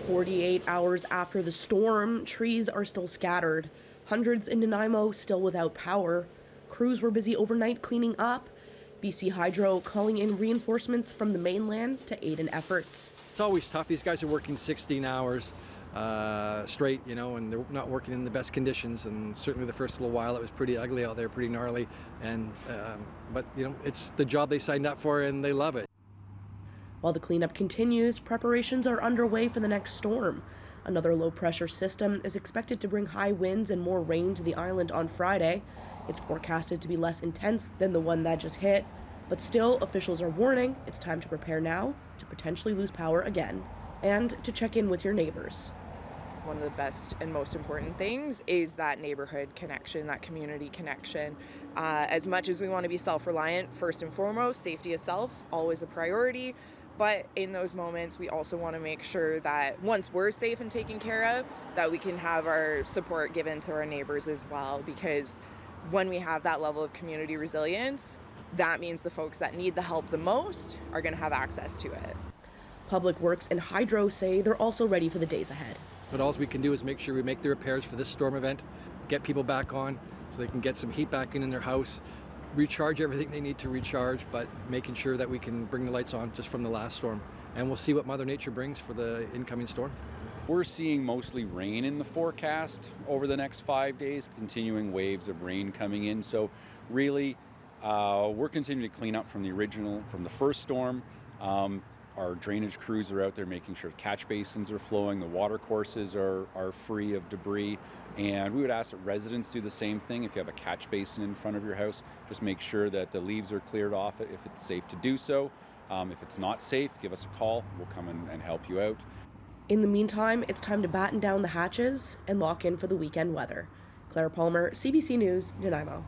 48 hours after the storm, trees are still scattered. Hundreds in Nanaimo still without power. Crews were busy overnight cleaning up. BC Hydro calling in reinforcements from the mainland to aid in efforts. It's always tough. These guys are working 16 hours straight, and they're not working in the best conditions. And certainly the first little while, it was pretty ugly out there, pretty gnarly. But it's the job they signed up for, and they love it. While the cleanup continues, preparations are underway for the next storm. Another low-pressure system is expected to bring high winds and more rain to the island on Friday. It's forecasted to be less intense than the one that just hit, but still, officials are warning it's time to prepare now to potentially lose power again, and to check in with your neighbors. One of the best and most important things is that neighborhood connection, that community connection. As much as we want to be self-reliant, first and foremost, safety of self, always a priority. But in those moments, we also want to make sure that once we're safe and taken care of, that we can have our support given to our neighbors as well. Because when we have that level of community resilience, that means the folks that need the help the most are going to have access to it. Public Works and Hydro say they're also ready for the days ahead. But all we can do is make sure we make the repairs for this storm event, get people back on so they can get some heat back in their house, recharge everything they need to recharge, but making sure that we can bring the lights on just from the last storm. And we'll see what Mother Nature brings for the incoming storm. We're seeing mostly rain in the forecast over the next 5 days, continuing waves of rain coming in. So really, we're continuing to clean up from the first storm. Our drainage crews are out there making sure catch basins are flowing, the water courses are free of debris, and we would ask that residents do the same thing. If you have a catch basin in front of your house, just make sure that the leaves are cleared off it if it's safe to do so. If it's not safe, give us a call. We'll come and help you out. In the meantime, it's time to batten down the hatches and lock in for the weekend weather. Claire Palmer, CBC News, Nanaimo.